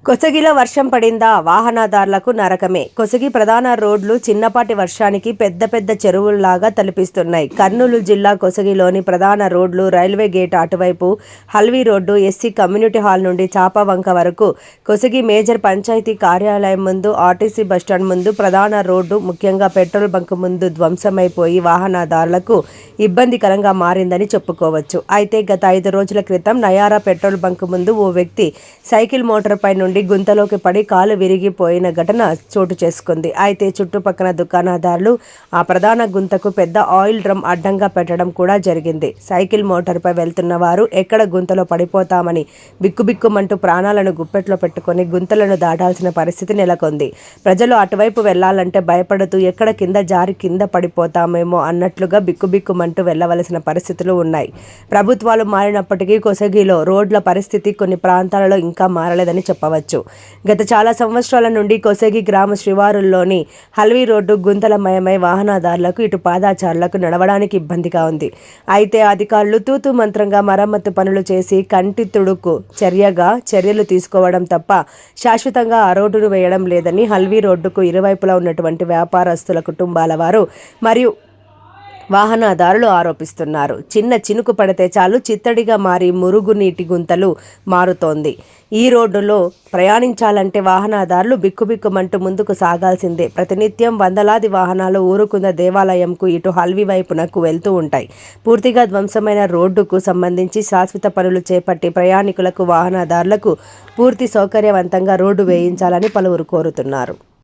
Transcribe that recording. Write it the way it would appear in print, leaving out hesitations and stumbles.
కొసగిలో వర్షం పడిందా? వాహనదారులకు నరకమే. కొసగి ప్రధాన రోడ్లు చిన్నపాటి వర్షానికి పెద్ద పెద్ద చెరువుల్లాగా తలపిస్తున్నాయి. కర్నూలు జిల్లా కొసగిలోని ప్రధాన రోడ్లు రైల్వే గేట్ అటువైపు Halvi road, SC community hall నుండి చాపవంక వరకు, కొసగి మేజర్ పంచాయతీ కార్యాలయం ముందు, ఆర్టీసీ బస్టాండ్ ముందు ప్రధాన రోడ్డు ముఖ్యంగా పెట్రోల్ బంక్ ముందు ధ్వంసమైపోయి వాహనదారులకు ఇబ్బందికరంగా మారిందని చెప్పుకోవచ్చు. అయితే గత 5 రోజుల క్రితం నయారా పెట్రోల్ బంక్ ముందు ఓ వ్యక్తి సైకిల్ మోటార్పై నుండి గుంతలోకి పడి కాలు విరిగిపోయిన ఘటన చోటు చేసుకుంది. అయితే చుట్టుపక్కల దుకాణదారులు ఆ ప్రధాన గుంతకు పెద్ద ఆయిల్ డ్రమ్ అడ్డంగా పెట్టడం కూడా జరిగింది. సైకిల్ మోటార్పై వెళ్తున్న వారు ఎక్కడ గుంతలో పడిపోతామని బిక్కుబిక్కుమంటూ ప్రాణాలను గుప్పెట్లో పెట్టుకొని గుంతలను దాటాల్సిన పరిస్థితి నెలకొంది. ప్రజలు అటువైపు వెళ్లాలంటే భయపడుతూ ఎక్కడ కింద జారి కింద పడిపోతామేమో అన్నట్లుగా బిక్కుబిక్కుమంటూ వెళ్లవలసిన పరిస్థితులు ఉన్నాయి. ప్రభుత్వాలు మారినప్పటికీ కొసగిలో రోడ్ల పరిస్థితి కొన్ని ప్రాంతాలలో ఇంకా మారలేదని చెప్పవచ్చు. గత చాలా సంవత్సరాల నుండి కొసగి గ్రామ శివారుల్లోని హల్వీ రోడ్డు గుంతలమయమై వాహనదారులకు ఇటు పాదాచారులకు నడవడానికి ఇబ్బందిగా ఉంది. అయితే అధికారులు తూతూ మంత్రంగా మరమ్మతు పనులు చేసి కంటి తుడుకు చర్యలు తీసుకోవడం తప్ప శాశ్వతంగా ఆ రోడ్డును వేయడం లేదని హల్వీ రోడ్డుకు ఇరువైపులా ఉన్నటువంటి వ్యాపారస్తుల కుటుంబాల వారు మరియు వాహనదారులు ఆరోపిస్తున్నారు. చిన్న చినుకు పడితే చాలు చిత్తడిగా మారి మురుగునీటి గుంతలు మారుతోంది. ఈ రోడ్డులో ప్రయాణించాలంటే వాహనదారులు బిక్కుబిక్కుమంటూ ముందుకు సాగాల్సిందే. ప్రతినిత్యం వందలాది వాహనాలు ఊరుకుంద దేవాలయంకు ఇటు హల్వీ వైపునకు వెళ్తూ ఉంటాయి. పూర్తిగా ధ్వంసమైన రోడ్డుకు సంబంధించి శాశ్వత పనులు చేపట్టి ప్రయాణికులకు వాహనదారులకు పూర్తి సౌకర్యవంతంగా రోడ్డు వేయించాలని పలువురు కోరుతున్నారు.